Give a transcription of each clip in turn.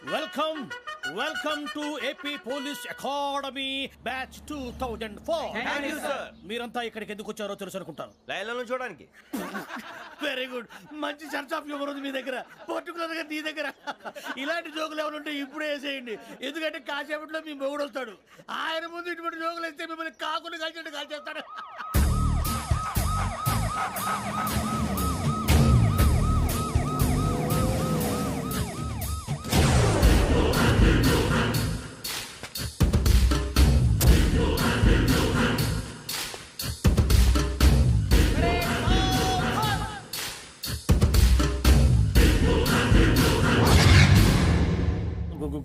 Welcome welcome to AP police academy batch 2004. మీరంతా ఇక్కడికి ఎందుకు వచ్చారో తెలుసు అనుకుంటాను. లైన్లను చూడడానికి. Very good. మంచి సెన్స్ ఆఫ్ హ్యూమర్ ఉంది మీ దగ్గర, పర్టికులర్ గా నీ దగ్గర. ఇలాంటి జోకులు ఏమైనా ఉంటే ఇప్పుడే వేసేయండి, ఎందుకంటే కాసేపట్లో మీ మొగుడు వస్తాడు. ఆయన ముందు ఇటువంటి జోకులు వేస్తే మిమ్మల్ని కాకుని కాల్చేట్టు కాల్చేస్తాడు.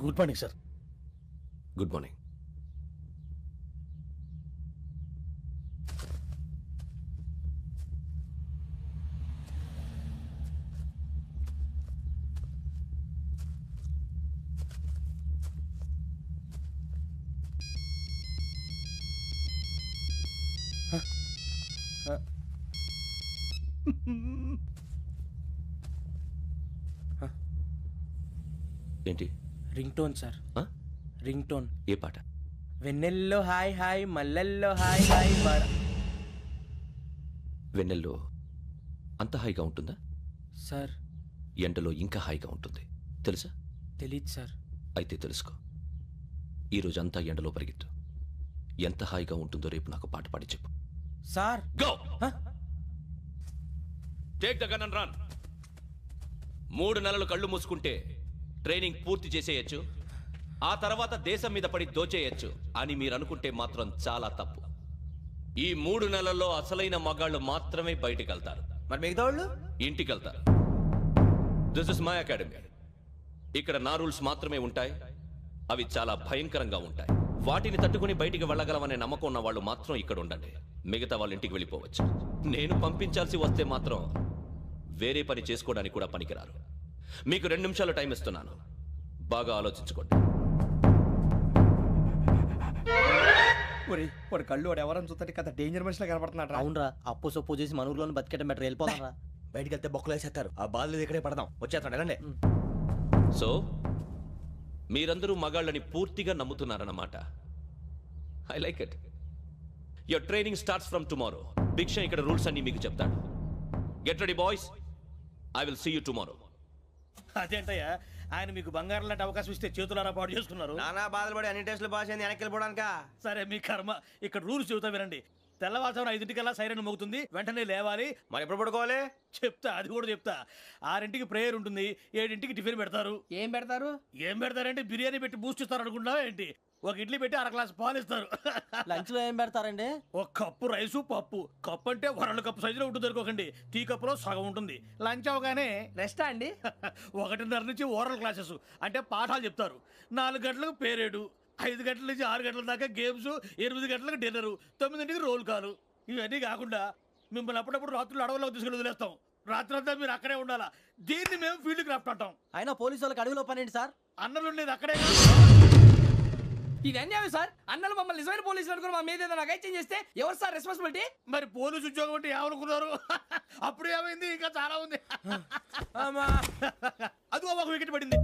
Good morning sir. Good morning. ఏంటి? Ring tone sir. Ring tone. ఏ పాట? వెన్నెల్లో హాయ్ హాయ్ మల్లెల్లో హాయ్ హాయ్ వెన్నెల్లో అంత హాయిగా ఉంటుందా సార్? ఎండలో ఇంకా హాయిగా ఉంటుంది తెలుసా? తెలీదు సార్. అయితే తెలుసుకో. ఈరోజు అంతా ఎండలో పరిగెత్తు. ఎంత హాయిగా ఉంటుందో రేపు నాకు పాట పాడి చెప్పు. Sir go. Take the gun and run. 3 నెలలు కళ్ళు మూసుకుంటే ట్రైనింగ్ పూర్తి చేసేయచ్చు, ఆ తర్వాత దేశం మీద పడి దోచేయచ్చు అని మీరు అనుకుంటే మాత్రం చాలా తప్పు. ఈ 3 నెలల్లో అసలైన మగాళ్ళు మాత్రమే బయటికి వెళ్తారు. మరి మిగతా వాళ్ళు ఇంటికి వెళ్తారు. This is my academy. ఇక్కడ నా రూల్స్ మాత్రమే ఉంటాయి. అవి చాలా భయంకరంగా ఉంటాయి. వాటిని తట్టుకుని బయటికి వెళ్ళగలమనే నమ్మకం ఉన్న వాళ్ళు మాత్రం ఇక్కడ ఉండండి. మిగతా వాళ్ళు ఇంటికి వెళ్ళిపోవచ్చు. నేను పంపించాల్సి వస్తే మాత్రం వేరే పని చేసుకోవడానికి కూడా పనికిరారు. మీకు 2 నిమిషాలు టైం ఇస్తున్నాను, బాగా ఆలోచించుకోండి. వాడు కళ్ళు వాడు ఎవరని చూస్తే కదా డేంజర్ మనిషిలో కనపడుతున్నాడు. అవునరా, అప్పు సొప్పు చేసి మన ఊర్లో బతికేట బెటర్. వెళ్ళిపోతారా? బయటికి వెళ్తే బొక్కలు వేసేస్తారు. ఆ బాధలు ఇక్కడే పడదాం. వచ్చేస్తాడు వెళ్ళండి. సో మీరందరూ మగాళ్ళని పూర్తిగా నమ్ముతున్నారన్నమాట. I like it. Your training starts from tomorrow. భిక్ష ఇక్కడ రూల్స్ అన్ని మీకు చెప్తాడు. Get ready boys, I will see you tomorrow. అదేంటయ్యా, ఆయన మీకు బంగారం లాంటి అవకాశం ఇస్తే చేతులారా పాటు చేసుకున్నారు. నానా బాధలు పడి అన్ని టెస్టులు పాస్ అయింది, వెనక్కి వెళ్ళిపోవడానికా? సరే మీ కర్మ. ఇక్కడ రూల్స్ చెబుతా వినండి. తెల్లవారుజామున 5 సైరన్ మోగుతుంది, వెంటనే లేవాలి. మరి ఎప్పుడు పడుకోవాలి? చెప్తా, అది కూడా చెప్తా. 6 ప్రేయర్ ఉంటుంది, 7 టిఫిన్ పెడతారు. ఏం పెడతారు? ఏం పెడతారంటే బిర్యానీ పెట్టి బూస్ట్ ఇస్తారు అనుకుంటున్నావా ఏంటి? ఒక ఇడ్లీ పెట్టి 1/2 గ్లాస్ పాలు ఇస్తారు. లంచ్ లో ఏం పెడతారండి? ఒక కప్పు రైసు పప్పు. కప్పు అంటే 1/2 కప్పు సైజులో ఉంటుంది అనుకోకండి. టీ కప్పులో సగం ఉంటుంది. లంచ్ అవగానే రెస్టా అండి? 1:30 నుంచి ఓరల్ క్లాసెస్ అంటే పాఠాలు చెప్తారు. 4 గంటలకు పేరేడు, 5 గంటల నుంచి 6 గంటల దాకా గేమ్స్, 8 గంటలకు డిన్నర్, 9ంటికి రోల్ కాలు. ఇవన్నీ కాకుండా మిమ్మల్ని అప్పుడప్పుడు రాత్రులు అడవుల్లో తీసుకుని వదిలేస్తాం. రాత్రి అంతా మీరు అక్కడే ఉండాలా. దీన్ని మేము ఫీల్డ్ క్రాఫ్ట్ అంటాం. అయినా పోలీసు వాళ్ళకి అడవిలో పని ఏంటి సార్? అన్నలు ఉండేది అక్కడే. ఇది అన్యాయం సార్. అన్నలు మమ్మల్ని నిజమైన పోలీసులు అనుకుని మా మీద ఏదైనా అగైత్యం చేస్తే ఎవరు సార్ రెస్పాన్సిబిలిటీ? మరి పోలీసు ఉద్యోగం అంటే ఏమనుకున్నారు? అప్పుడు ఏమైంది, ఇంకా చాలా ఉంది. అది ఒక వికెట్ పడింది.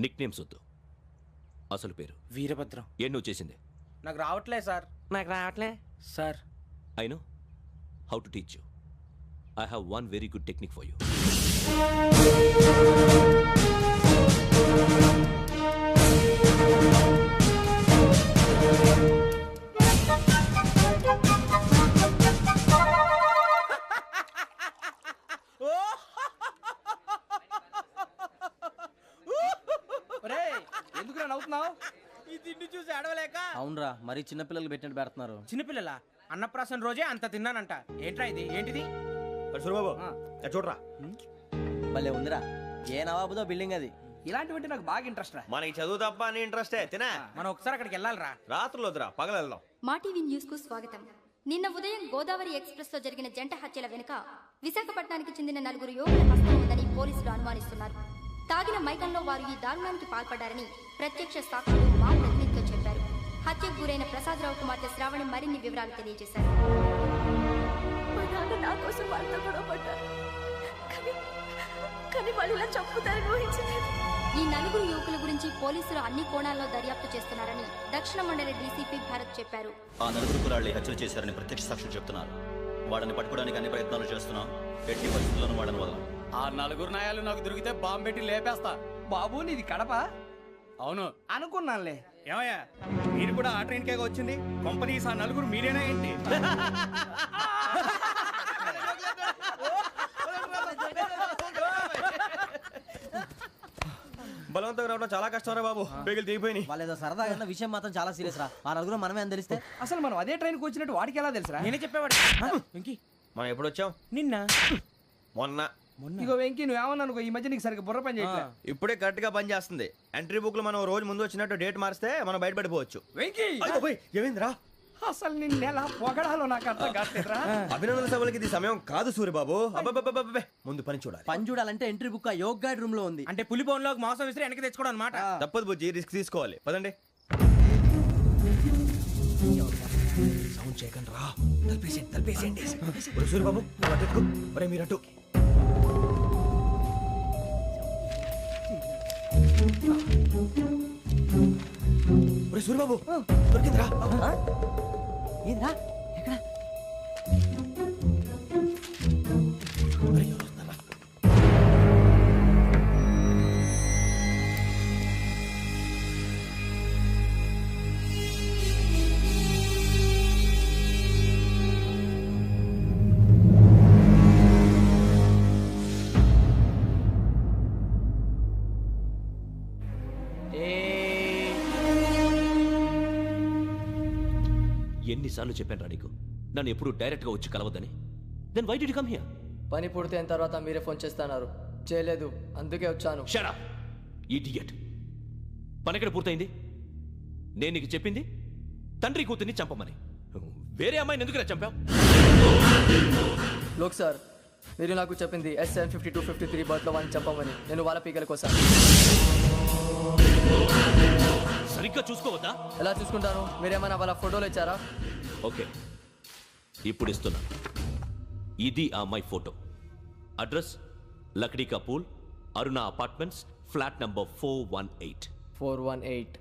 నిక్ నేమ్స్ వద్దు, అసలు పేరు. వీరభద్రం. ఏం నువ్వు చేసింది? నాకు రావట్లే సార్. నాకు రావట్లే sir. I know how to teach you. I have one very good technique for you. నవ్వుతున్నావు? ఈ తిండి చూసి అడవలేక. అవునరా, మరి చిన్నపిల్లలు పెట్టినట్టు పెడుతున్నారు. చిన్నపిల్లల అన్నప్రాసన రోజే అంత తిన్నానంట. ఏంట్రా ఇది? ఏంటిది? సూరిబాబు చూడరా, భలే ఉందిరా. ఏ నవాబుదో బిల్డింగ్ అది. ఇలాంటివంటే నాకు బాగా ఇంట్రెస్ట్ రా. మనకి చదువు తప్ప అని ఇంట్రెస్టే తినా. మనం ఒకసారి అక్కడికి వెళ్ళాలిరా. రాత్రులు వద్దురా, పగలు వెళ్దాం. మా టీవీ న్యూస్ కు స్వాగతం. నిన్న ఉదయం గోదావరి ఎక్స్ప్రెస్ లో జరిగిన జంట హత్యల వెనుక విశాఖపట్నానికి చెందిన 4 యువకుల హస్తం ఉందని పోలీసులు అనుమానిస్తున్నారు. తాగిన మైకంలో వారు ఈ దారుణానికి పాల్పడ్డారని ప్రత్యక్ష సాక్షులు మా ప్రతినిధితో చెప్పారు. హత్యకు గురైన ప్రసాదరావు కుమార్తె శ్రావణి మరిన్ని వివరాలు తెలియజేశారు. మా నాన్న నా కోసం వాళ్ళతో గొడవ పడ్డారు, కానీ వాళ్ళు ఇలా చంపుతారని ఊహించలేదు. ఈ 4 యువకుల గురించి పోలీసులు అన్ని కోణాల్లో దర్యాప్తు చేస్తున్నారని దక్షిణ మండలి డీసీపీ భరత్ చెప్పారు. ఆ 4 కురాళ్ళు హత్యలు చేశారని ప్రత్యక్ష సాక్షులు చెప్తున్నారు. వాళ్ళని పట్టుకోవడానికి అన్ని ప్రయత్నాలు చేస్తున్నాం. ఎట్టి పరిస్థితుల్లోనూ వాళ్ళని వదలం. ఆ 4 నాయాలు నాకు దొరికితే బాంబు పెట్టి లేపేస్తా. బాబు నీది కడప? అవును. అనుకున్నానులే. ఏమయ్యా, మీరు కూడా ఆ ట్రైన్ కేగా వచ్చింది? కంపెనీస్ ఆ 4 మీరేనా ఏంటి? బలవంతంగా రావడం చాలా కష్టం రా బాబు, పేగులు దిగిపోయినాయి. వాళ్ళేదో సరదాగా అన్న విషయం మాత్రం చాలా సీరియస్ రా. ఆ 4 మనమే అని తెలిస్తే అసలు మనం అదే ట్రైన్కి వచ్చినట్టు వాడికి ఎలా తెలుసురా? నేనే చెప్పేవాడు. వెంకీ, మనం ఎప్పుడు వచ్చాం? నిన్న మొన్న. ఇగో వెంకీ నువ్వేమన్నా అనుకో, ఈ మధ్య నీకు సరిగ్గా బుర్ర పని చేయట్లే. ఇప్పుడే కరెక్ట్ గా పని చేస్తుంది. ఎంట్రీ బుక్ లో మనం రోజు ముందు వచ్చినట్టు డేట్ మారిస్తే మనం బయటపడిపోవచ్చు. వెంకీ, ఏమైందిరా? అసలు నిన్న ఎలా పొగడాలో నాకు అర్థం కాట్లేదురా. అభినందన సభలకి ఇది సమయం కాదు సూరిబాబు. అబ్బబ్బబ్బబ్బబ్బే, ముందు పని చూడాలి. పని చూడాలంటే ఎంట్రీ బుక్ ఆ యోగ్ గైడ్ రూమ్ లో ఉంది. అంటే పులి బోన్లోకి మాంసం విసిరి వెనక్కి తెచ్చుకోవడం అనమాట. తప్పదు బుజ్జి, రిస్క్ తీసుకోవాలి. పదండి. సౌండ్ చేయకండి రా. తలపేసేయండి. సూరిబాబు నువ్వు అటు ఎత్తుకో. ఒరే మీరు అటు. ఒరే సూరిబాబు దొరికిందిరా. ఏంద్రా ఎక్కడ? ఒరే, ఎవరు వస్తున్నారా? ఎన్నిసార్లు చెప్పాను రా నీకు నన్ను ఎప్పుడు డైరెక్ట్ గా వచ్చి కలవద్దని? Then why did you come here? పని పూర్తయిన తర్వాత మీరే ఫోన్ చేస్తున్నారు. చేయలేదు, అందుకే వచ్చాను. Shut up idiot. పని ఎక్కడ పూర్తయింది? నేను నీకు చెప్పింది తండ్రి కూతుర్ని చంపమని. వేరే అమ్మాయిని ఎందుకు చంపావు? లోక్ సార్, మీరు నాకు చెప్పింది S75253 బర్త్లో వాడిని చంపమని. నేను వాళ్ళ పీకల కోసం. సరిగ్గా చూసుకోవద్దా? ఎలా చూసుకుంటాను? మీరేమైనా వాళ్ళ ఫోటోలు ఇచ్చారా? ఓకే, ఇప్పుడు ఇస్తున్నా. ఇది ఆ అమ్మాయి ఫోటో. అడ్రస్ లక్డీ కా pool, Aruna apartments, flat number 418. 418.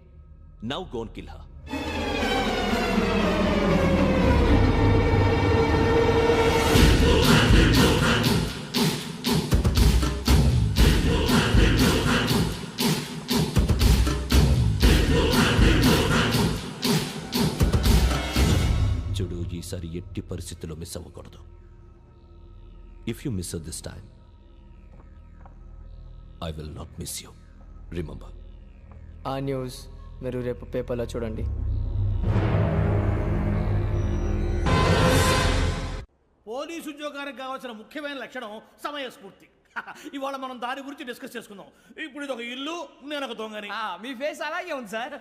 Now go and kill her. చూడు, ఈసారి ఎట్టి పరిస్థితుల్లో మిస్ అవ్వకూడదు. If you miss this time I will not miss you. Remember. ఆ న్యూస్ మీరు రేపు పేపర్లో చూడండి. పోలీసు ఉద్యోగానికి కావాల్సిన ముఖ్యమైన లక్షణం సమయస్ఫూర్తి. ఇవాళ మనం దాని గురించి డిస్కస్ చేసుకుందాం. ఇప్పుడు ఇది ఒక ఇల్లు, నేను ఒక దొంగని. మీ ఫేస్ అలాగే ఉంది సార్.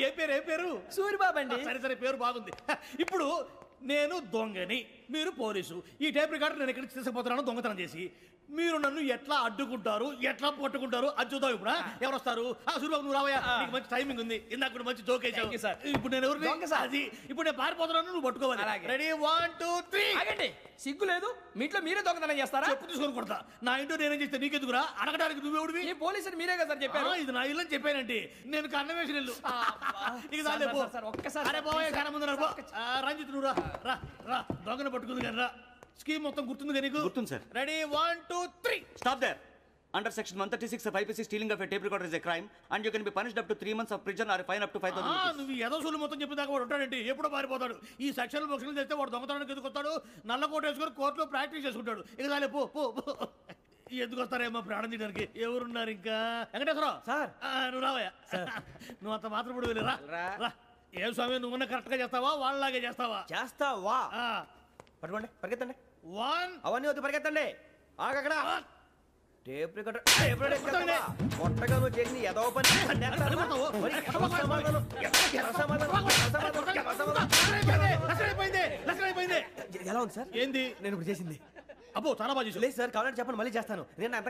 ఏ పేరు? సూరిబాబు అండి. సరే పేరు బాగుంది. ఇప్పుడు నేను దొంగని, మీరు పోలీసు. ఈ టైప్ రికార్డు నేను ఎక్కడికి తీసుకుపోతున్నాను దొంగతనం చేసి. మీరు నన్ను ఎట్లా అడ్డుకుంటారు, ఎట్లా పట్టుకుంటారు అది చూద్దాం. ఇప్పుడు ఎవరు వస్తారు? సూరిబాబు నువ్వు రావయ్యా, నీకు మంచి టైమింగ్ ఉంది. ఇందాక కూడా మంచి జోక్ వేసావు సార్. ఇప్పుడు నేను ఎవరు? అది ఇప్పుడు నేను పారిపోతున్నాను, నువ్వు పట్టుకోవాలి. రెడీ 1 2 3. ఆగండి, సిగ్గు లేదు? మీ ఇంట్లో మీరే దొంగతనం చేస్తారా? చెప్పు తీసుకొని కొడతా. నా ఇంట్లో నేనేం చేస్తే నీకెందుకురా? అడగడానికి నువ్వెవడివి? ఈ పోలీసులు మీరే కదా సార్ చెప్పారు. ఇది నా ఇల్లు అని చెప్పానంటే నేను కన్నవేసిన ఇల్లు. ఒక్కసారి అరే బాబాయ్, చాలా ముందు రంజిత్ నువ్వు రా రా. దొంగను పట్టుకుంది కానీ రా. స్కీమ్ మొత్తం గుర్తుంది కానీ నీకు? గుర్తుంది sir. Ready 1 2 3. Stop there. Under section 136 of IPC, stealing of a tape recorder is a crime and you can be punished up to 3 months of prison or a fine up to 5,000 rupees. నువ్వు ఏదో సూలు మొత్తం చెప్పిన దాకా వాడు ఉంటాడంటే ఎప్పుడో పారిపోతాడు. ఈ సెక్షన్లు బొక్షన్లు చేస్తే వాడు దొంగతనానికి ఎదుకొస్తాడు. నల్ల కోట వేసుకొని కోర్టులో ప్రాక్టీస్ చేసుకుంటాడు. ఇక చాలే పో. ఎందుకు వస్తారేమో ప్రాణం తీయడానికి ఎవరున్నారు ఇంకా వెంకటేశ్వరరావు సార్. నువ్వు రావయ్యా నువ్వు అంత మాత్రం ఇప్పుడు వెళ్ళి రా ఏం స్వామి నువ్వున్న కరెక్ట్ గా చేస్తావా వాళ్ళలాగే చేస్తావా చేస్తావా పట్టుకోండి పరిగెత్తండి 1 అవన్నీ వద్దు పరిగెత్తండి ఆగక్కడ టేప్ రికార్డర్ కొట్టగా నువ్వు చేసి ఏదో పని ఎలా ఉంది సార్ ఏంది నేను ఇప్పుడు చేసింది అబ్బో చాలా బాగా చేసావు. లేదు సార్ కావాలంటే చెప్పండి మళ్ళీ చేస్తాను నేను అంత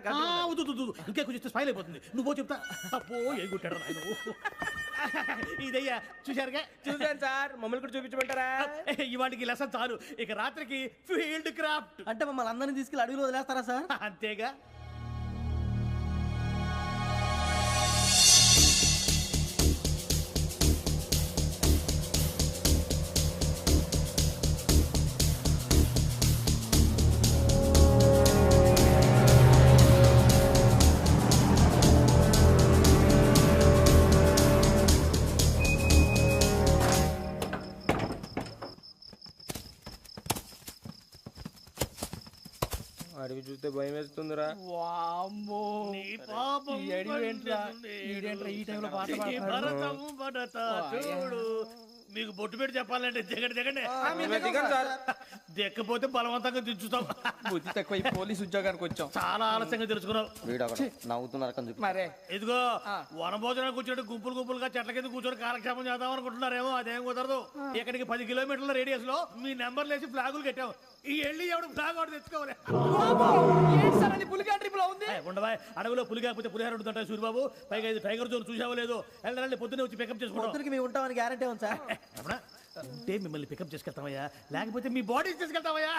ఇంకే కొంచెం స్మైల్ అయిపోతుంది నువ్వు చెప్తా అబ్బో ఏం కొట్టాడు నాయన ఇదయ్యా చూశారుగా చూసాను సార్ మమ్మల్ని కూడా చూపించమంటారా ఇవాటికి లెసన్ చాలు ఇక రాత్రికి ఫీల్డ్ క్రాఫ్ట్ అంటే మమ్మల్ని అందరినీ తీసుకెళ్ళి అడుగులు వదిలేస్తారా సార్ అంతేగా అడిగి చూస్తే భయం వేస్తుందిరా వామ్మో నీ పాపం ఈ అడివి ఏంట్రా? ఈడేంట్రా ఈ టైంలో పాట ఈ పాడతాడు? భరతము భరత చూడు మీకు బొట్టు పెట్టి చెప్పాలంటే దిగండి దిక్కపోతే బలవంతంగా దించుతాం బుద్ధి తక్కువ ఈ పోలీస్ ఉద్యోగానికి వచ్చాం చాలా ఆలస్యంగా తెలుసుకున్నావు నవ్వుతున్నారు మరే ఇదిగో వనభోజనం కూర్చోటి గుంపులుగా చెట్ల కింద కూర్చొని కాలక్షేపం చేద్దాం అనుకుంటున్నారేమో అదేం కుదరదు ఇక్కడికి 10 కిలోమీటర్ల రేడియస్ లో మీ నెంబర్ లేసి ఫ్లాగులు కట్టాం ఈ వెళ్ళి ఎవడు ఫ్లాగ్ ఒకటి తెచ్చుకోవాలి ఏంటి సార్ అని పులిగా ట్రిప్ లో ఉంది ఉండవా అడవిలో పులి కాకపోతే పులిహార ఉంటుంటాయి సూరిబాబు పైగా ఇది టైగర్ జోన్ చూసావో లేదో వెళ్ళాలి పొద్దున్నే వచ్చి పికప్ చేసుకుంటాం మేము ఉంటామని గ్యారంటీ ఉంది సార్ అంటే మిమ్మల్ని పికప్ చేసుకెళ్తామయ్యా లేకపోతే మీ బాడీ తీసుకెళ్తామయ్యా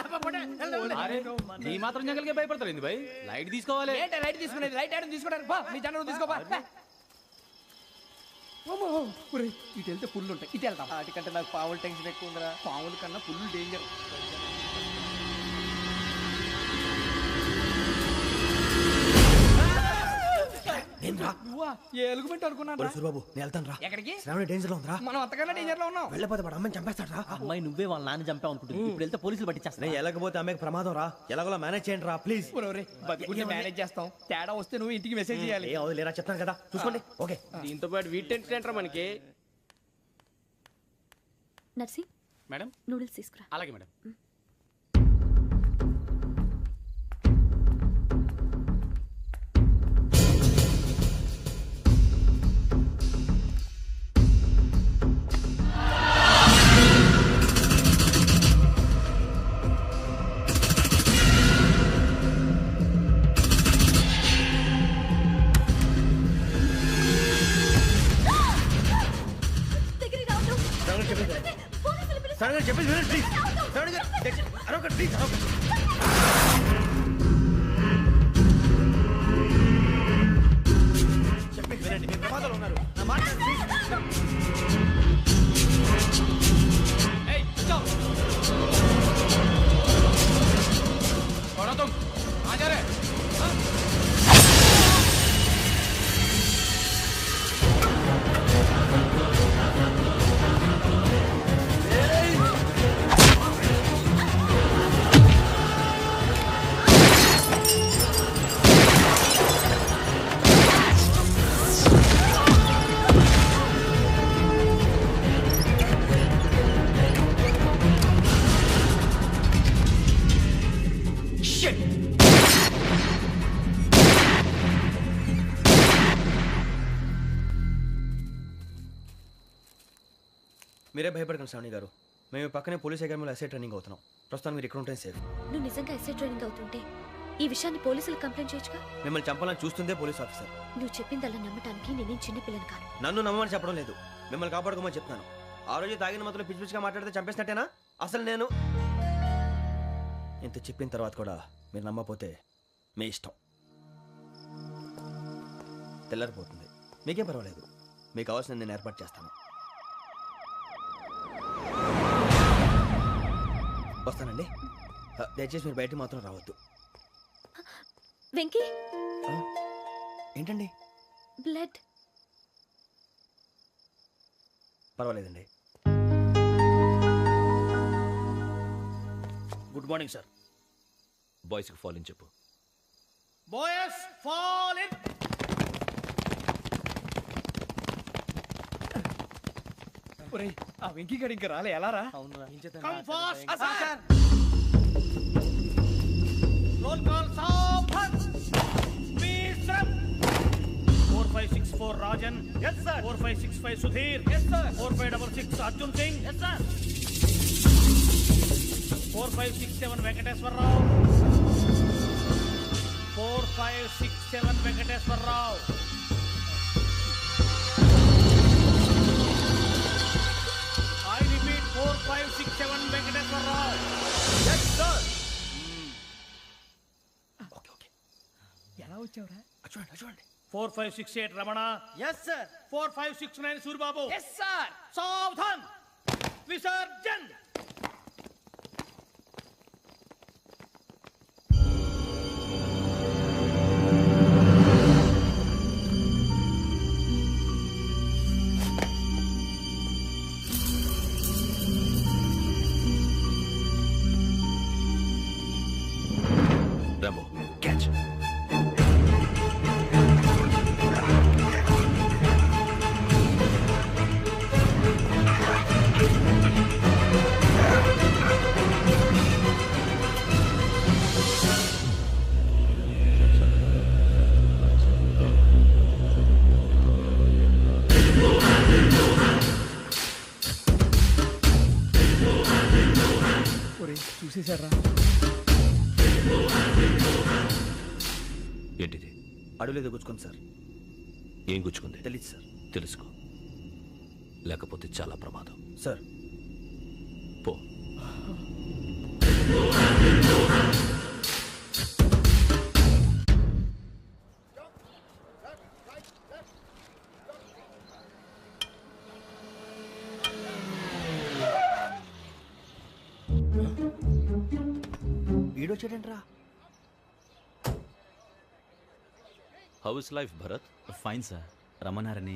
ఈ మాత్రం జంగల్కే భయపడతారు భయ్ లైట్ తీసుకోవాలి ఏంటి లైట్ తీసుకునేది లైట్ ఆడడం తీసుకోవడానికి బా మీ జనరు తీసుకోబా ఇటు వెళ్తే పుల్లు ఉంటాయి ఇటు వెళ్తాం వాటికంటే నాకు పావులు టెన్షన్ ఎక్కువ ఉందిరా పాముల కన్నా పుల్లు డేంజర్ నువ్వా ఏ ఎలుగుబెట్టి అనుకున్నాను సూరిబాబు నేను వెళ్తాను రా ఎక్కడికి శ్రావణి డేంజర్ లో ఉందిరా మనం అంతకన్నా డేంజర్ లో ఉన్నాం వెళ్ళపోతే వాడు అమ్మని చంపేస్తాడు రా అమ్మాయి నువ్వే వాళ్ళ నాన్న చంపావు అనుకుంటుంది ఇప్పుడు వెళ్తే పోలీసులు పట్టించేస్తా నేను వెళ్ళకపోతే అమ్మాయికి ప్రమాదం రా ఎలాగోలా మేనేజ్ చేయండి రా ప్లీజ్ బతుకుంటే మేనేజ్ చేస్తాం తేడా వస్తే నువ్వు ఇంటికి మెసేజ్ చేయాలి ఏ అవుదు లేరా చెప్తాను కదా చూసుకోండి ఓకే దీంతో పాటు వీటి టెంట్ మనకి నర్సి మేడం నూడిల్స్ తీసుకురా అలాగే మేడం చెప్పేసి వినండి ప్లీజ్ శ్రావణి గారు అరొకటి ప్లీజ్ చెప్పేసి వినండి మీరు ప్రమాదాలు ఉన్నారు నా మాట మీరే భయపడకండి శ్రావణి గారు మేము పక్కనే పోలీస్ అకాడమీలో ఎస్ఐ ట్రైనింగ్ అవుతున్నాం ప్రస్తుతానికి మీరు ఇక్కడ ఉంటే సేఫ్ నువ్వు నిజంగా ఎస్ఐ ట్రైనింగ్ అవుతుంటే ఈ విషయాన్ని పోలీసులకు కంప్లైంట్ చేయొచ్చుగా మిమ్మల్ని చంపాలని చూస్తుందే పోలీస్ ఆఫీసర్ నువ్వు చెప్పిందల్లా నమ్మటానికి నేనేం చిన్న పిల్లని కాను నన్ను నమ్మమని చెప్పడం లేదు మిమ్మల్ని కాపాడుకోమని చెప్తాను ఆ రోజు తాగిన మాత్రం పిచ్చి పిచ్చిగా మాట్లాడితే చంపేసినట్టేనా అసలు నేను ఇంత చెప్పిన తర్వాత కూడా మీరు నమ్మపోతే మీ ఇష్టం తెల్లారిపోతుంది మీకేం పర్వాలేదు మీకు కావాల్సిన నేను ఏర్పాటు చేస్తాను వస్తానండి దయచేసి మీరు బయట మాత్రం రావద్దు వెంకీ ఏంటండి బ్లడ్ పర్వాలేదండి గుడ్ మార్నింగ్ సార్ బాయ్స్కి ఫాలో చెప్పు బాయ్స్ ఫాల్ ఇన్. ఒరేయ్ ఆ వెంకీ గడి ఇంకా రాలే ఎలా రా? Come fast sir. Roll call సావధాన్. విశ్రమ్. 4564 Rajan. yes sir. 4565 Sudheer. yes sir. 4566 Arjun Singh. yes sir. 4567 Venkateswararao. 4567 Venkateswararao. I repeat 4567 Venkateswararao. yes sir. ఎలా వచ్చావురా? చూడండి 4568 Ramana. yes sir. 4569 Suribabu. Yes sir. సావధాన్. విసర్జన్. Rambo, catch. ఒరేయ్ చూసేశారా? ఏంటిది? అడుగులేదు గుచ్చుకోండి సార్. ఏం గుచ్చుకుంది? తెలీదు సార్. తెలుసుకో, లేకపోతే చాలా ప్రమాదం. సార్ పో. వీడొచ్చాడంట్రా. How is life Bharat? Fine sir. రమ్మన్నారని.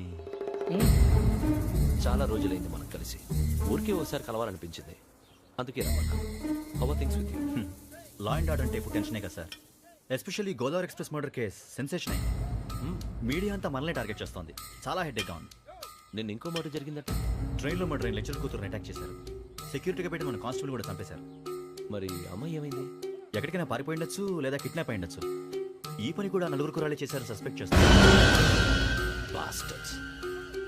చాలా రోజులైంది మనం కలిసి. ఊరికే ఒకసారి కలవాలనిపించింది, అందుకే రమ్మన్నా. How are things with you? Law and order అంటే ఇప్పుడు టెన్షనే కదా sir. Especially Godavari express murder case sensation అయింది. మీడియా అంతా మనల్ని టార్గెట్ చేస్తోంది. చాలా హెడ్ఏక్గా ఉంది. నిన్న ఇంకో మాట జరిగిందట. ట్రైన్లో మా ట్రైన్ లెక్చర్ కూతురుని అటాక్ చేశారు. సెక్యూరిటీగా పెట్టి మన కానిస్టేబుల్ కూడా చంపేశారు. మరి అమ్మాయి ఏమైంది? ఎక్కడికైనా పారిపోయి ఉండొచ్చు, లేదా కిడ్నాప్ అయి ఉండొచ్చు. ఈ పని కూడా నలుగురు కురాలే చేశారు సస్పెక్ట్ చేస్తారు. బాస్టర్స్.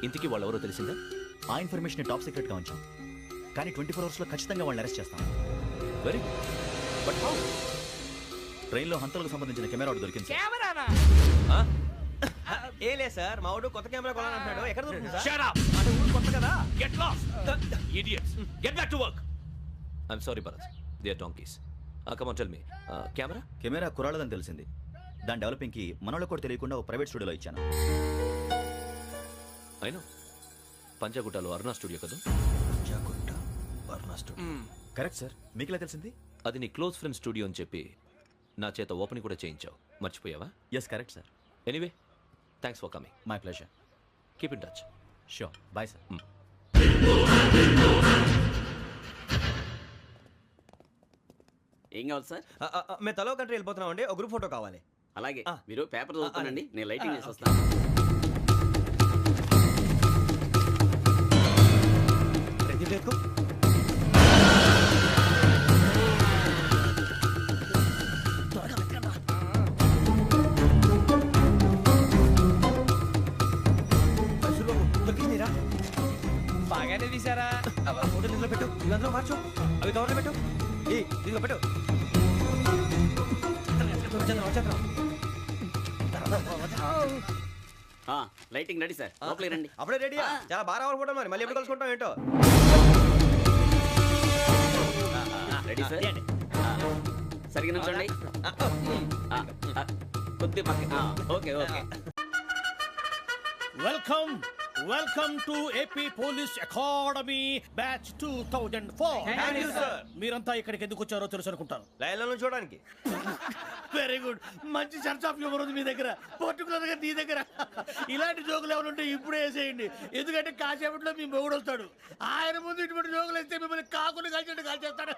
ఇంతకీ వాళ్ళు ఎవరో తెలిసిందా? ఆ ఇన్ఫర్మేషన్ టాప్ సీక్రెట్ గా ఉంచాం, కానీ 24 అవర్స్ లో ఖచ్చితంగా వాళ్ళని అరెస్ట్ చేస్తాం. Very but how? ట్రైన్లో హంతలకు సంబంధించిన కెమెరా ఒకటి దొరికింది సార్. కెమెరానా? ఏ లే సార్, మా వాడు కొత్త కెమెరా కొనాలంటున్నాడు. ఎక్కడ దొరుకుతుంది సార్? Shut up! అంటే ఊరు కొత్త కదా. Get lost! Idiots! Get back to work! I'm sorry, Bharat. They are donkeys. Come on, tell me. Camera? Camera కురాలదని తెలిసింది. దాని డెవలపింగ్ కి మనోళ్ళకి కూడా తెలియకుండా ఒక ప్రైవేట్ స్టూడియోలో ఇచ్చాను. I know. పంజాగుట్టలో అరుణ స్టూడియో కదా? Correct sir. మీకు ఎలా తెలిసింది? అది నీ క్లోజ్ ఫ్రెండ్ స్టూడియో అని చెప్పి నా చేత ఓపెనింగ్ కూడా చేయించావు. మర్చిపోయావా? Yes correct sir. Anyway, thanks for coming. My pleasure. Keep in touch. Sure. Bye sir. ఏం కావాలి సార్? మేము తలో కంట్రీ వెళ్ళిపోతున్నాం అండి. ఒక గ్రూప్ ఫోటో కావాలి. అలాగే, మీరు పేపర్ చదువుతానండి, నేను లైటింగ్ చేసి వస్తాను. బాగానే తీసారా? ఫోటో ఇందులో పెట్టు, ఇవి అందులో మార్చు, అవి కవర్లో పెట్టు. ఇదిగో పెట్టు. లైటింగ్ రెడీ సార్, లోపలికి రండి. అప్పుడే రెడీయా? చాలా బాగా రావాలి ఫోటో. మరి మళ్ళీ ఎప్పుడు కలుసుకుంటాం ఏంటో. Ready sir. సరిగ్గా నుంచోండి. కొద్ది పక్క. Okay okay. Welcome to AP police academy batch 2004. మీరంతా ఇక్కడికి ఎందుకు వచ్చారో తెలుసు అనుకుంటాను. లైన్లో చూడడానికి. Very good. మంచి సెన్స్ ఆఫ్ హ్యూమర్ ఉంది మీ దగ్గర, పర్టికులర్ గా నీ దగ్గర. ఇలాంటి జోకులు ఏమైనా ఉంటే ఇప్పుడే వేసేయండి, ఎందుకంటే కాసేపట్లో మీ మొగుడు వస్తాడు. ఆయన ముందు ఇటువంటి జోకులు వేస్తే మిమ్మల్ని కాకుని కాల్చేట్టు కాల్చేస్తాడు.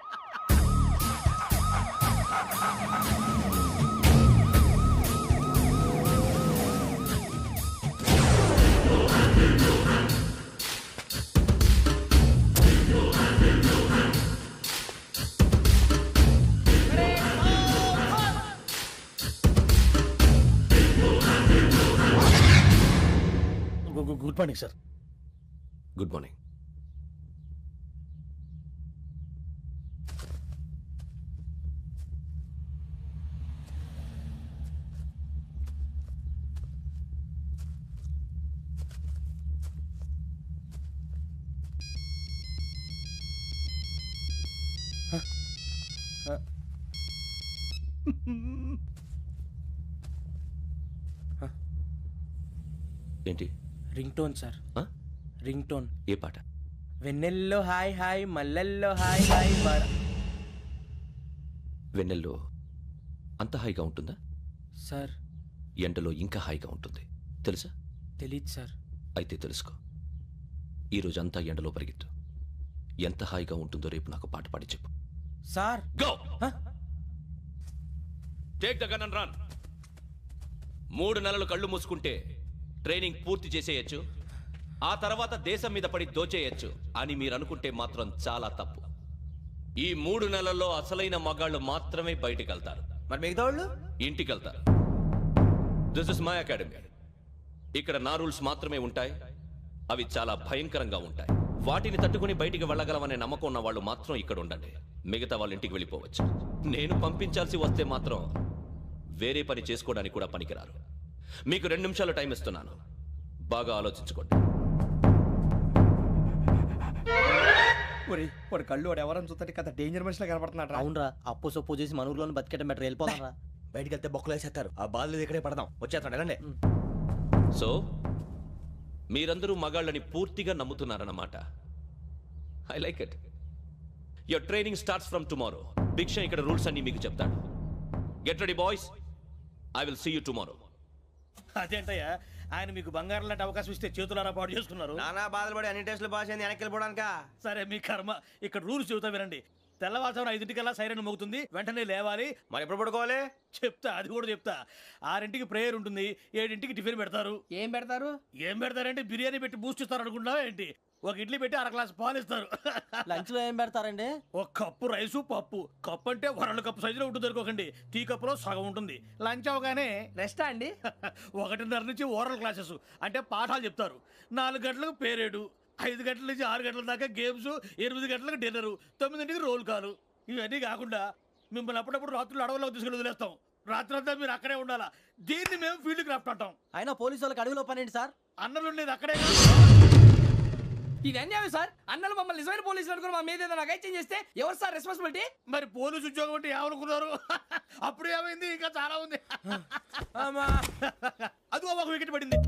Good morning sir. Good morning. ఏంటి? Ring tone sir. Ring tone. ఏ పాట? వెన్నెల్లో హాయ్ హాయ్ మల్లెల్లో హాయ్ హాయ్ వెన్నెల్లో అంత హాయిగా ఉంటుందా సార్? ఎండలో ఇంకా హాయిగా ఉంటుంది తెలుసా? తెలీదు సార్. అయితే తెలుసుకో. ఈరోజు అంతా ఎండలో పరిగెత్తు. ఎంత హాయిగా ఉంటుందో రేపు నాకు పాట పాడి చెప్పు. Sir go take the gun and run. 3 నెలలు కళ్ళు మూసుకుంటే ట్రైనింగ్ పూర్తి చేసేయచ్చు, ఆ తర్వాత దేశం మీద పడి దోచేయచ్చు అని మీరు అనుకుంటే మాత్రం చాలా తప్పు. ఈ 3 నెలల్లో అసలైన మగాళ్ళు మాత్రమే బయటికి వెళ్తారు. మరి మిగతా వాళ్ళు ఇంటికి వెళ్తారు. This is my academy. ఇక్కడ నా రూల్స్ మాత్రమే ఉంటాయి. అవి చాలా భయంకరంగా ఉంటాయి. వాటిని తట్టుకుని బయటికి వెళ్ళగలమనే నమ్మకం ఉన్న వాళ్ళు మాత్రం ఇక్కడ ఉండండి. మిగతా వాళ్ళు ఇంటికి వెళ్ళిపోవచ్చు. నేను పంపించాల్సి వస్తే మాత్రం వేరే పని చేసుకోవడానికి కూడా పనికిరారు. మీకు 2 నిమిషాలు టైం ఇస్తున్నాను, బాగా ఆలోచించుకోండి. వాడు కళ్ళు వాడు ఎవరని చూస్తే కదా డేంజర్ మనిషిలో కనపడుతున్నాడు. అవునరా, అప్పు సొప్పు చేసి మన ఊర్లో బతికేట బెటర్ వెళ్ళిపోతారా. బయటికి వెళ్తే బొక్కలు వేసేస్తారు. ఆ బాధలు ఇక్కడే పడదాం. వచ్చేస్తాడు వెళ్ళండి. సో మీరందరూ మగాళ్ళని పూర్తిగా నమ్ముతున్నారన్నమాట. I like it. Your training starts from tomorrow. భిక్ష ఇక్కడ రూల్స్ అన్ని మీకు చెప్తాడు. Get ready boys, I will see you tomorrow. అదేంటయ్యా, ఆయన మీకు బంగారం లాంటి అవకాశం ఇస్తే చేతులారా పాటు చేసుకున్నారు. నానా బాధలు పడి అన్ని టెస్టులు పాస్ అయింది, వెనక్కి వెళ్ళిపోవడానికా? సరే మీ కర్మ. ఇక్కడ రూల్స్ చెబుతా వినండి. తెల్లవారుజామున 5 సైరన్ మోగుతుంది, వెంటనే లేవాలి. మరి ఎప్పుడు పడుకోవాలి? చెప్తా, అది కూడా చెప్తా. 6 ప్రేయర్ ఉంటుంది, 7 టిఫిన్ పెడతారు. ఏం పెడతారు? ఏం పెడతారంటే బిర్యానీ పెట్టి బూస్ట్ ఇస్తారు అనుకుంటున్నావా ఏంటి? ఒక ఇడ్లీ పెట్టి 1 గ్లాస్ పాలు ఇస్తారు. లంచ్ లో ఏం పెడతారండి? ఒక కప్పు రైసు పప్పు. కప్పు అంటే 1 కప్పు సైజులో ఉంటుంది అనుకోకండి. టీ కప్పులో సగం ఉంటుంది. లంచ్ అవగానే రెస్టా అండి? 1:30 నుంచి ఓరల్ క్లాసెస్ అంటే పాఠాలు చెప్తారు. 4 గంటలకు పేరేడు, 5 గంటల నుంచి 6 గంటల దాకా గేమ్స్, 8 గంటలకు డిన్నరు, 9 రోల్ కాలు. ఇవన్నీ కాకుండా మిమ్మల్ని అప్పుడప్పుడు రాత్రులు అడవుల్లో తీసుకెళ్ళి వదిలేస్తాం. రాత్రి అంతా మీరు అక్కడే ఉండాలా. దీన్ని మేము ఫీల్డ్ క్రాఫ్ట్ అంటాం. అయినా పోలీసు వాళ్ళకి అడవిలో పని ఏంటి సార్? అన్నలు ఉండేది అక్కడే. ఇది అన్యాయం సార్. అన్నలు మమ్మల్ని నిజమైన పోలీసులు అనుకుని మా మీద ఏదైనా చేంజ్ చేస్తే ఎవరు సార్ రెస్పాన్సిబిలిటీ? మరి పోలీసు ఉద్యోగం అంటే ఏమనుకున్నారు? అప్పుడు ఏమైంది, ఇంకా చాలా ఉంది. అది ఒక వికెట్ పడింది.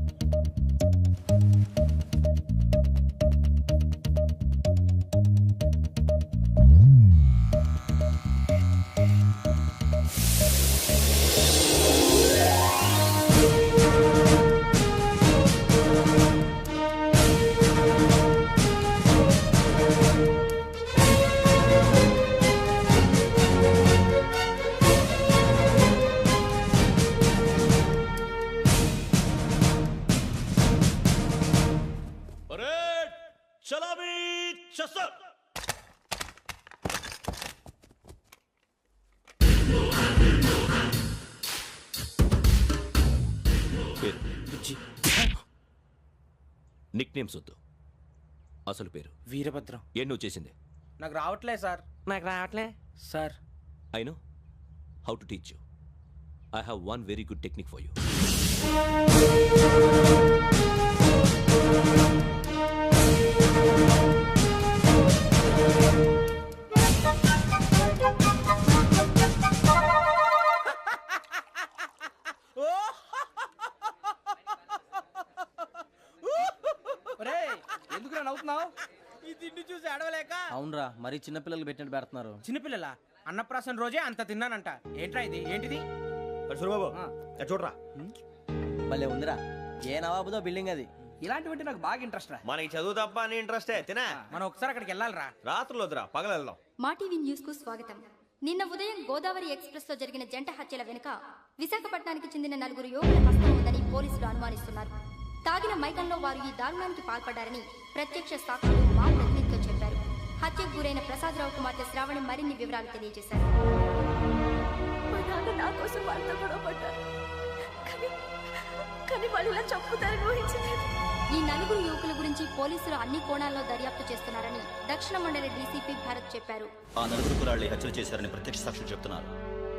నిక్ నేమ్స్ వద్దు, అసలు పేరు. వీరభద్రం. ఏం నువ్వు చేసింది? నాకు రావట్లే సార్. నాకు రావట్లే sir. I know how to teach you. I have one very good technique for you. ఎందుకు నవ్వుతున్నావు? ఈ తిండి చూసి అడవలేక. అవునరా, మరీ చిన్నపిల్లలు పెట్టినట్టు పెడుతున్నారు. చిన్నపిల్లల అన్నప్రాసన రోజే అంత తిన్నానంట. ఏంట్రా ఇది? ఏంటిది? సూరిబాబు చూడరా, భలే ఉందిరా. ఏ నవాబుదో బిల్డింగ్ అది. ఇలాంటివంటే నాకు బాగా ఇంట్రెస్ట్ రా. మనకి చదువు తప్ప అని ఇంట్రెస్టే. తినా మనం ఒకసారి అక్కడికి వెళ్ళాలిరా. రాత్రులు వద్దురా, పగలు వెళ్దాం. మా టీవీ న్యూస్ కు స్వాగతం. నిన్న ఉదయం గోదావరి ఎక్స్ప్రెస్ లో జరిగిన జంట హత్యల వెనుక విశాఖపట్నానికి చెందిన 4 యువకుల హస్తం ఉందని పోలీసులు అనుమానిస్తున్నారు. తాగిన మైకంలో వారు ఈ దారుణానికి పాల్పడ్డారని ప్రత్యక్ష సాక్షులు మా ప్రతినిధితో చెప్పారు. హత్యకు గురైన ప్రసాదరావు కుమార్తె శ్రావణి మరిన్ని వివరాలు తెలియజేశారు. మా నాన్న నా కోసం వాళ్ళతో గొడవ పడ్డారు, కానీ వాళ్ళు ఇలా చంపుతారని ఊహించలేదు. ఈ నలుగురు యువకుల గురించి పోలీసులు అన్ని కోణాల్లో దర్యాప్తు చేస్తున్నారని దక్షిణ మండలి డీసీపీ భరత్ చెప్పారు. ఆ నలుగురు కులాళ్ళు హత్యలు చేశారని ప్రత్యక్ష సాక్షులు చెప్తున్నారు.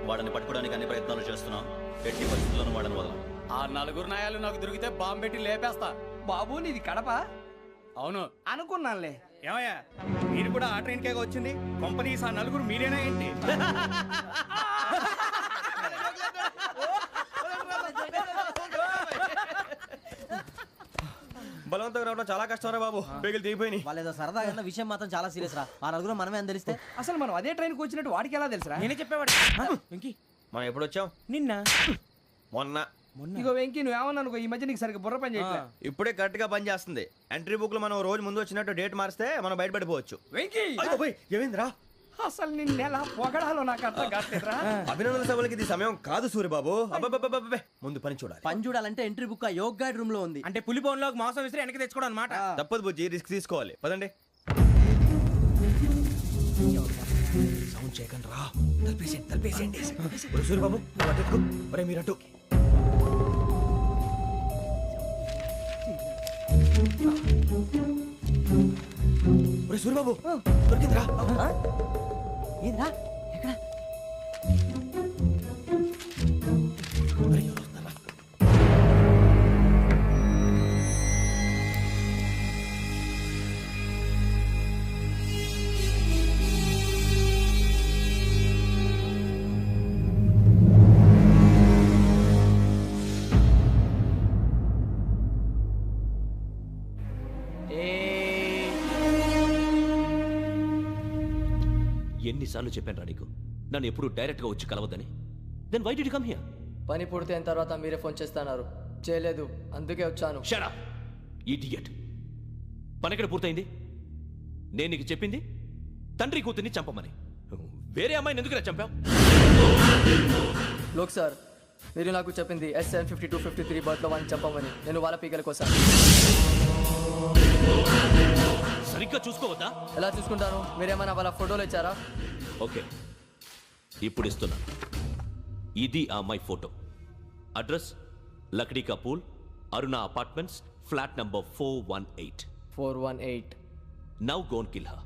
వాళ్ళని పట్టుకోవడానికి అన్ని ప్రయత్నాలు చేస్తున్నాం. ఎట్టి పరిస్థితుల్లోనూ వాళ్ళని వదలం. ఆ నలుగురు నాయాలు నాకు దొరికితే బాంబు పెట్టి లేపేస్తా. బాబు నీది కడప అవును అనుకున్నానులే. ఏమయ్యా మీరు కూడా ఆ ట్రైన్ కేగా వచ్చింది? కంపెనీస్ ఆ నలుగురు మీరేనా ఏంటి? బలవంతంగా రావడం చాలా కష్టం రా బాబు. బేగులు దిగిపోయినాయి. వాళ్ళేదో సరదాగా విషయం మాత్రం చాలా సీరియస్ రా. ఆ నలుగురు మనమే అని తెలిస్తే అసలు మనం అదే ట్రైన్కి వచ్చినట్టు వాడికి ఎలా తెలుసురా? నేనే చెప్పేవాడు. వెంకీ మనం ఎప్పుడు వచ్చాం? నిన్న మొన్న. ఇగో వెంకీ నువ్వేమన్నా అనుకో, ఈ మధ్య నీకు సరిగ్గా బుర్ర పని చేయట్లే. ఇప్పుడే కరెక్ట్ గా పని చేస్తుంది. ఎంట్రీ బుక్ లో మనం రోజు ముందు వచ్చినట్టు డేట్ మారిస్తే మనం బయటపడిపోవచ్చు. వెంకీ ఏమైందిరా? అసలు నిన్న ఎలా పొగడాలో నాకు అర్థం కావట్లేదురా. అభినందన సభలకి ఇది సమయం కాదు సూర్యబాబు. అబ్బబ్బబ్బబ్బబ్బే, ముందు పని చూడాలి. పని చూడాలంటే ఎంట్రీ బుక్ ఆ యోగ్ గైడ్ రూమ్ లో ఉంది. అంటే పులి బోన్లోకి మాంసం విసిరి వెనక్కి తెచ్చుకోవడం అనమాట. తప్పదు బుజ్జి, రిస్క్ తీసుకోవాలి. పదండి. సౌండ్ చేయకండి రా. తలపేసేయండి. సూర్యబాబు నువ్వు అటు ఎత్తుకో. ఒరే మీరు అటు. ఒరే సూర్యబాబు దొరికిందిరా. ఏంద్రా ఎక్కడ? ఎన్నిసార్లు చెప్పాను రా నీకు నన్ను ఎప్పుడు డైరెక్ట్ గా వచ్చి కలవద్దని? Then why did you come here? పని పూర్తయిన తర్వాత మీరే ఫోన్ చేస్తున్నారు. చేయలేదు, అందుకే వచ్చాను. Shut up idiot. పని ఎక్కడ పూర్తయింది? నేను నీకు చెప్పింది తండ్రి కూతుర్ని చంపమని. వేరే అమ్మాయిని ఎందుకు చంపావు? లోక్ సార్, మీరు నాకు చెప్పింది SN5253 బర్త్లో వాడిని చంపమని. నేను వాళ్ళ పీకల కోసం. సరిగ్గా చూసుకోవద్దా? ఎలా చూసుకుంటాను? మీరేమైనా వాళ్ళ ఫోటోలు ఇచ్చారా? ఓకే, ఇప్పుడు ఇస్తున్నా. ఇది ఆ అమ్మాయి ఫోటో. అడ్రస్ లక్డీ కా pool, Aruna apartments, flat number 418. 418. Now go and kill her.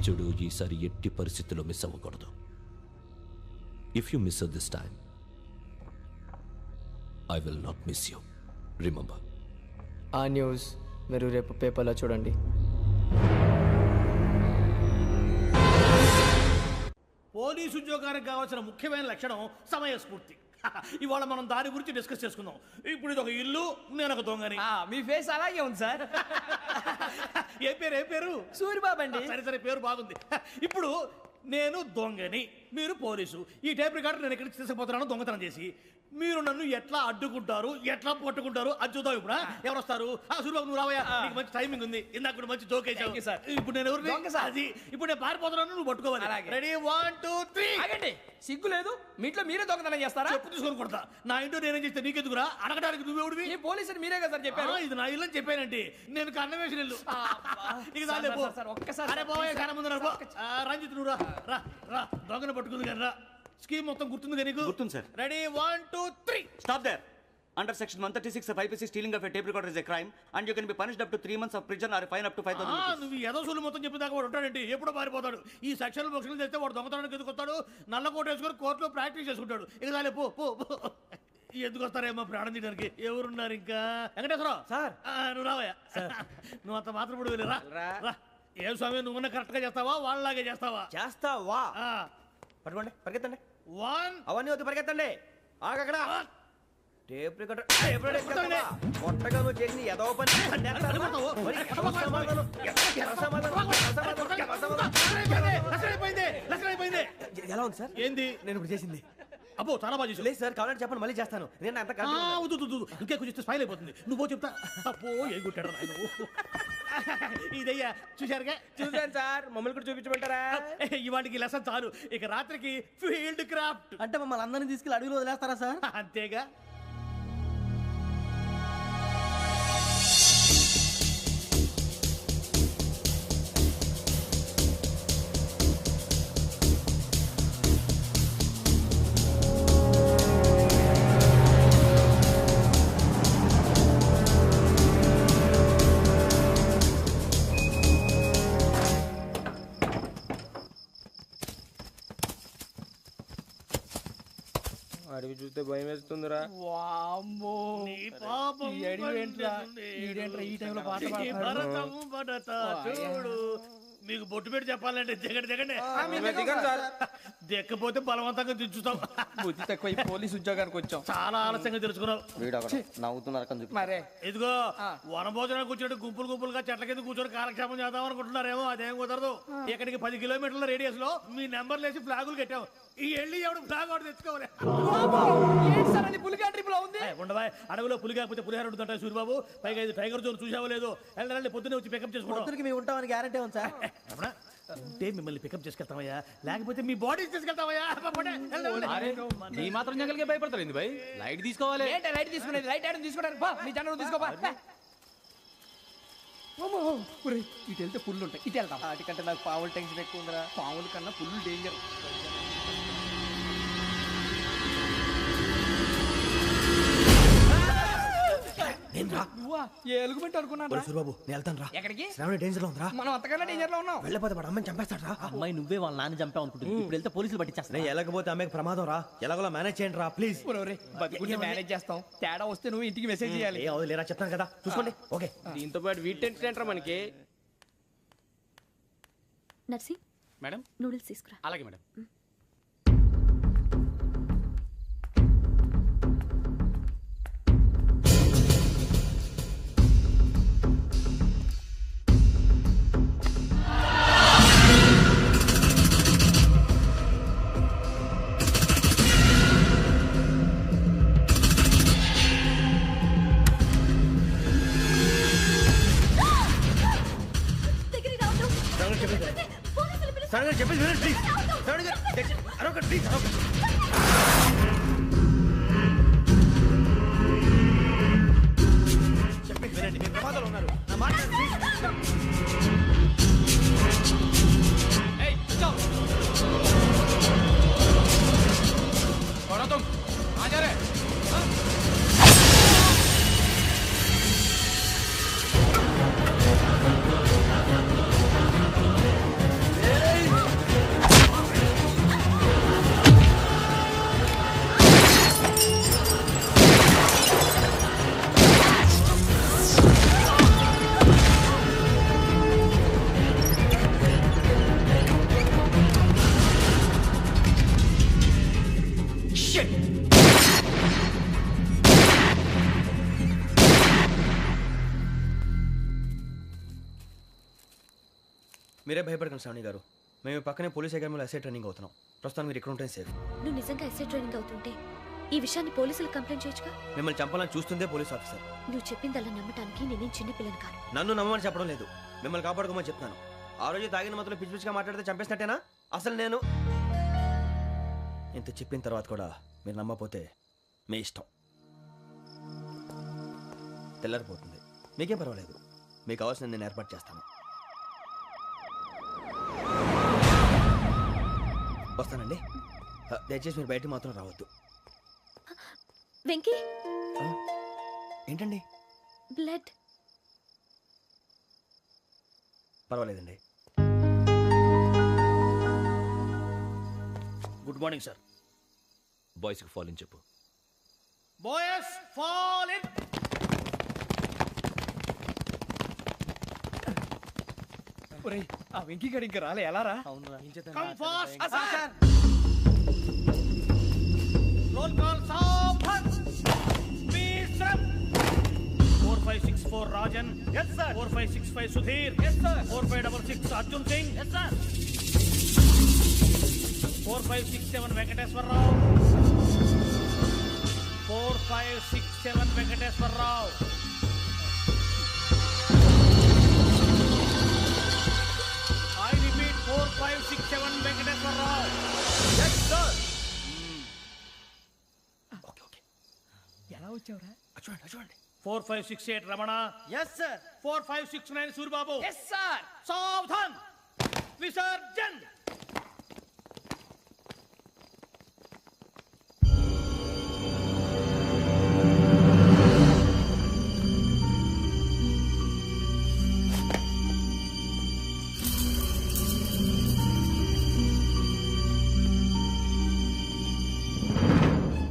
చూడు, ఈసారి ఎట్టి పరిస్థితుల్లో మిస్ అవ్వకూడదు. If you miss this time I will not miss you. Remember. ఆ న్యూస్ మీరు రేపు పేపర్లో చూడండి. పోలీసు ఉద్యోగానికి కావాల్సిన ముఖ్యమైన లక్షణం సమయస్ఫూర్తి. ఇవాళ మనం దాని గురించి డిస్కస్ చేసుకుందాం. ఇప్పుడు ఇది ఒక ఇల్లు, నేను ఒక దొంగని. మీ ఫేస్ అలాగే ఉంది సార్. ఏ పేరు? సూరిబాబు అండి. సరే పేరు బాగుంది. ఇప్పుడు నేను దొంగని, మీరు పోలీసు. ఈ టైప్ రికార్డు నేను ఎక్కడికి తీసుకుపోతున్నాను దొంగతనం చేసి. మీరు నన్ను ఎట్లా అడ్డుకుంటారు, ఎట్లా పట్టుకుంటారు అది చూద్దాం. ఇప్పుడు ఎవరు వస్తారు? సూరిబాబు నువ్వు రావయ్యా, నీకు మంచి టైమింగ్ ఉంది. ఇందాక కూడా మంచి జోక్ వేసావు సార్. ఇప్పుడు నేను ఎవరు? అది ఇప్పుడు నేను పారిపోతున్నాను, నువ్వు పట్టుకోవాలి. రెడీ 1 2 3. ఆగండి, సిగ్గు లేదు? మీ ఇంట్లో మీరే దొంగతనం చేస్తారా? చెప్పు తీసుకొని కొడతా. నా ఇంట్లో నేనేం చేస్తే నీకెందుకురా? అడగడానికి నువ్వెవడివి? ఈ పోలీసులు మీరే కదా సార్ చెప్పారు. ఇది నా ఇల్లు అని చెప్పానంటే నేను కన్నవేసిన ఇల్లు. ఒక్కసారి రంజిత్ నువ్వు రా రా, దొంగను పట్టుకుంది కానీ రా. స్కీమ్ మొత్తం గుర్తుంది కానీ నీకు? గుర్తుంది sir. Ready 1 2 3. Stop there. Under section 136 of IPC, stealing of a tape recorder is a crime and you can be punished up to 3 months of prison or a fine up to 5,000 rupees. నువ్వు ఏదో సూలు మొత్తం చెప్పేదాకా వాడు ఉంటాడండి, ఎప్పుడో పారిపోతాడు. ఈ సెక్షన్లు బొక్షన్లు చేస్తే వాడు దొంగతనానికి ఎందుకు వస్తాడు? నల్ల కోట వేసుకొని కోర్టులో ప్రాక్టీస్ చేసుకుంటాడు. ఇక చాలే పో పో. ఎందుకు వస్తారేమో ప్రాణం తీయడానికి? ఎవరున్నారు ఇంకా? వెంకటేశ్వరరావు సార్, నువ్వు రావయ్యా. నువ్వు అంత మాత్రం ఇప్పుడు వెళ్ళి రా. ఏం స్వామి, నువ్వు కరెక్ట్ గా చేస్తావా వాళ్ళలాగే చేస్తావా? చేస్తావా? పట్టుకోండి, పరిగెత్తండి. 1. అవన్నీ వద్దు, పరిగెత్తండి. ఆగక్కడ. టేప్ రికార్డర్ కొట్టగా నువ్వు చేసింది ఏదో పని. ఎలా ఉంది సార్? ఏంది నేను ఇప్పుడు చేసింది? అబ్బో చాలా బాగా చేసావు. లేదు సార్, కావాలంటే చెప్పండి, మళ్ళీ చేస్తాను. నేను అంత ఇంకే కొంచెం స్మైల్ అయిపోతుంది. నువ్వు చెప్తా. అబ్బో ఏ కొట్టాడు ఆయన. ఇదయ్యా చూశారుగా? చూసాను సార్. మమ్మల్ని కూడా చూపించమంటారా? ఇవాటికి లెసన్ చాలు. ఇక రాత్రికి ఫీల్డ్ క్రాఫ్ట్. అంటే మమ్మల్ని అందరినీ తీసుకెళ్ళి అడుగులో వదిలేస్తారా సార్? అంతేగా. భయం వేస్తుందిరా. వామ్మో నీ పాపం ఈ అడిగి ఏంట్రా? ఈడేంట్రా ఈ టైంలో పాట పాడుతున్నాడు? భరతము భరత చూడు. మీకు బొట్టు పెట్టి చెప్పాలంటే దిగండి దిగండి సార్. దిక్కపోతే బలవంతంగా దించుతాం. బుద్ధి తక్కువ ఈ పోలీస్ ఉద్యోగానికి వచ్చాం. చాలా ఆలస్యంగా తెలుసుకున్నావు. నవ్వుతున్నారు మరే ఇదిగో వనభోజనానికి కూర్చోటి గుంపులుగా చెట్ల కింద కూర్చొని కాలక్షేపం చేద్దాం అనుకుంటున్నారేమో. అదేం కుదరదు. ఇక్కడికి 10 కిలోమీటర్ల రేడియస్ లో మీ నెంబర్లు వేసి ఫ్లాగులు కట్టాం. ఈ వెళ్ళి ఎవడు ఫ్లాగ్ ఒకటి తెచ్చుకోవాలి. ఏంటి సార్ అది పులిగా ట్రిప్ లో ఉంది? ఉండవా అడవిలో పులి కాకపోతే పులిహార ఉంటుంటాయి సూర్యబాబు. పైగా ఇది టైగర్ జోన్ చూసావో లేదో. వెళ్ళండి పొద్దున్నే వచ్చి పికప్ చేసుకుంటాం. మేము ఉంటామని గ్యారంటీ ఉంది సార్. ఉంటే మిమ్మల్ని పికప్ చేసుకెళ్తామయ్యా, లేకపోతే మీ బాడీ తీసుకెళ్తామయ్యా. నీ మాత్రం జంగల్కే భయపడతారు ఏంది భయ్? లైట్ తీసుకోవాలి. ఏంటి లైట్ తీసుకునేది? లైట్ ఆడని తీసుకోవడానికి బా నీ జనరు తీసుకోబా. ఇటు వెళ్తే పుల్లు ఉంటాయి, ఇటు వెళ్తాం. వాటికంటే నాకు పావులు టెన్షన్ ఎక్కువ ఉందిరా. పాముల కన్నా పుల్లు డేంజర్. నువ్వా? ఏ ఎలుగుబెట్టి అనుకున్నాను. సూరిబాబు నేను వెళ్తాను రా. ఎక్కడికి? శ్రావణి డేంజర్ లో ఉందిరా. మనం అంతకన్నా డేంజర్ లో ఉన్నాం. వెళ్ళపోతే వాడు అమ్మని చంపేస్తాడు రా. అమ్మాయి నువ్వే వాళ్ళ నాన్న చంపావు అనుకుంటుంది. ఇప్పుడు వెళ్తే పోలీసులు పట్టించేస్తా. నేను వెళ్ళకపోతే అమ్మకి ప్రమాదం రా. ఎలాగోలా మేనేజ్ చేయండి రా ప్లీజ్. బతుకుంటే మేనేజ్ చేస్తాం. తేడా వస్తే నువ్వు ఇంటికి మెసేజ్ చేయాలి. ఏ లేరా చెప్తాను కదా, చూసుకోండి. ఓకే. దీంతో పాటు వీటి టెన్షన్ ఏంట్రా మనకి? నర్సి మేడం నూడిల్స్ తీసుకురా. అలాగే మేడం. చెప్పేసి ప్లీజ్. అరొక ప్లీజ్. చెప్పేసి వినండి, మీరు ప్రమాదాలు ఉన్నారు. నా మాట ప్లీజ్. మీరే భయపడకండి శ్రావణి గారు. మేము పక్కనే పోలీస్ అకాడమీలో ఎస్ఐ ట్రైనింగ్ అవుతున్నాం. ప్రస్తుతం మీరు ఇక్కడ ఉంటే సేఫ్. నువ్వు నిజంగా ఎస్ఐ ట్రైనింగ్ అవుతుంటే ఈ విషయాన్ని పోలీసులకు కంప్లైంట్ చేయొచ్చుగా. మిమ్మల్ని చంపాలని చూస్తుందే పోలీస్ ఆఫీసర్. నువ్వు చెప్పిందల్లా నమ్మటానికి నేనేం చిన్న పిల్లని కాను. నన్ను నమ్మమని చెప్పడం లేదు, మిమ్మల్ని కాపాడుకోమని చెప్తున్నాను. ఆ రోజు తాగిన మత్తులో పిచ్చి పిచ్చిగా మాట్లాడితే చంపేసినట్టేనా? అసలు నేను ఇంత చెప్పిన తర్వాత కూడా మీరు నమ్మపోతే మీ ఇష్టం. తెల్లారిపోతుంది, మీకేం పర్వాలేదు. మీకు కావాల్సింది నేను ఏర్పాటు చేస్తాను. వస్తానండి. దయచేసి మీరు బయట మాత్రం రావద్దు. వెంకీ ఏంటండి? బ్లడ్. పర్వాలేదండి. Good morning sir. బాయ్స్కి ఫాల్ ఇన్ చెప్పు. Boys fall in. ఒరేయ్ ఆ వెంకీ గడి ఇంకా రాలే, ఎలా రా? Come fast sir. Roll call సావధాన్. విశ్రమ్. 4564 Rajan. yes sir. 4565 Sudheer. yes sir. 4566 Arjun Singh. yes sir. 4567 Venkateswararao. 4567 Venkateswararao. I repeat 4567 Venkateswararao. yes sir. Okay okay. ఎలా వచ్చావురా? చూడండి. 4568 Ramana. yes sir. 4569 Suribabu. Yes sir. సావధాన్. విసర్జన్.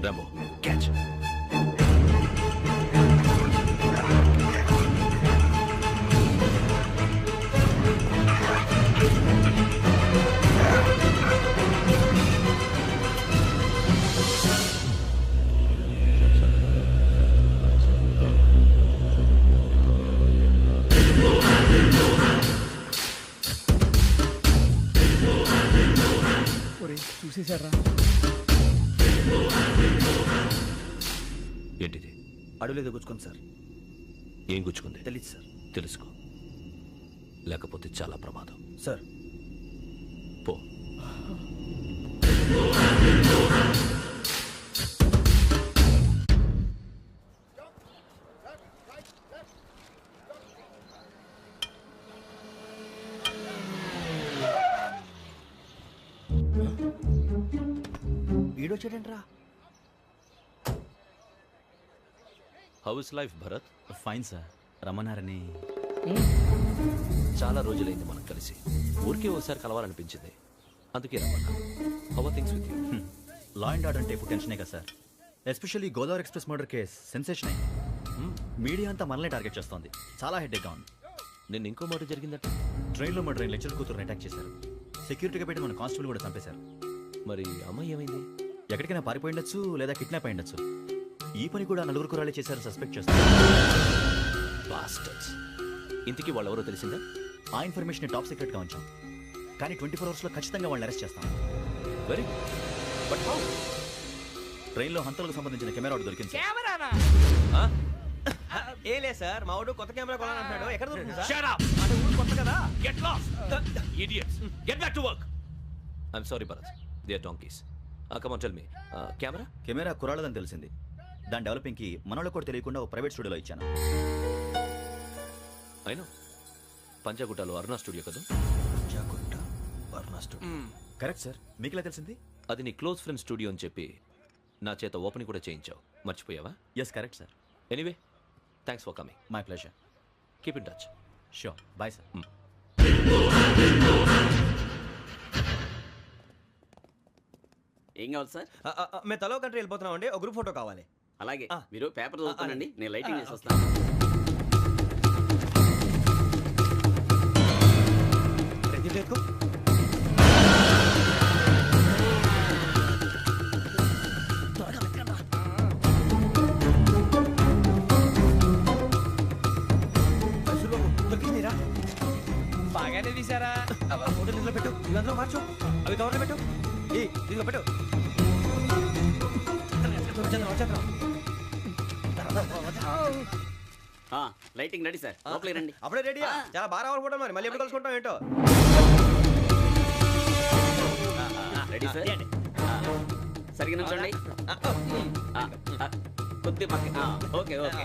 Rambo, get. క్యాచ్. చూసేశారా? ఏంటిది? అడవిలో గుచ్చుకోండి సార్. ఏం గుచ్చుకుంది? తెలీదు సార్. తెలుసుకో, లేకపోతే చాలా ప్రమాదం. సార్ పో. ఈడొచ్చాడంట్రా. How is life Bharat? Fine sir. రమ్మన్నారని. చాలా రోజులైంది మనం కలిసి. ఊరికే ఒకసారి కలవాలనిపించింది, అందుకే రమ్మన్నా. How are things with you? Law and order అంటే ఇప్పుడు టెన్షనే కదా sir. Especially Godavari express murder case sensation అయింది. మీడియా అంతా మనల్ని టార్గెట్ చేస్తోంది. చాలా హెడ్ఏక్గా ఉంది. నిన్న ఇంకో మాట జరిగిందట. ట్రైన్లో మా ట్రైన్ లెక్చర్ కూతురుని అటాక్ చేశారు. సెక్యూరిటీగా పెట్టి మన కానిస్టేబుల్ కూడా చంపేశారు. మరి అమ్మాయి ఏమైంది? ఎక్కడికైనా పారిపోయి ఉండొచ్చు, లేదా కిడ్నాప్ అయి ఉండొచ్చు. ఈ పని కూడా నలుగురు కురాలే చేశారు సస్పెక్ట్ చేస్తారు. బాస్టర్స్. ఇంతకీ వాళ్ళు ఎవరో తెలిసిందా? ఆ ఇన్ఫర్మేషన్ టాప్ సీక్రెట్ గా ఉంచాం, కానీ 24 అవర్స్ లో ఖచ్చితంగా వాళ్ళని అరెస్ట్ చేస్తాం. Very but how? ట్రైన్లో హంతలకు సంబంధించిన కెమెరా ఒకటి దొరికింది సార్. కెమెరానా? ఏలే సార్, మా వాడు కొత్త కెమెరా కొనాలంటున్నాడు. ఎక్కడ దొరుకుతుంది సార్? Shut up! అంటే ఊరు కొత్త కదా. Get lost! Idiots! Get back to work! I'm sorry, Bharat. They are donkeys. Come on, tell me. Camera? Camera కురాలదని తెలిసింది. దాని డెవలపింగ్ కి మనోళ్ళకి కూడా తెలియకుండా ఒక ప్రైవేట్ స్టూడియోలో ఇచ్చాను. I know. పంజాగుట్టలో అరుణ స్టూడియో కదా? పంజాగుట్ట అరుణ స్టూడియో. Correct sir. మీకు ఎలా తెలిసింది? అది నీ క్లోజ్ ఫ్రెండ్ స్టూడియో అని చెప్పి నా చేత ఓపెనింగ్ కూడా చేయించావు. మర్చిపోయావా? Yes correct sir. Anyway, thanks for coming. My pleasure. Keep in touch. Sure. Bye sir. ఏం కావాలి సార్? మేము తలో కంట్రీ వెళ్ళిపోతున్నాం అండి. ఒక గ్రూప్ ఫోటో కావాలి. అలాగే, మీరు పేపర్ చదువుతానండి, నేను లైటింగ్ చేసి వస్తాను. బాగానే తీసారా? ఫోటో ఇందులో పెట్టు, ఇవందరూ మార్చు, అవి కవర్లో పెట్టు. ఇదిగో పెట్టు. లైటింగ్ రెడీ సార్, లోపలికి రండి. అప్పుడే రెడీయా? చాలా బాగా రావాలి ఫోటో. మరి మళ్ళీ ఎప్పుడు కలుసుకుంటాం ఏంటో. Ready sir. సరిగ్గా నుంచోండి. కొద్ది పక్క. Okay okay.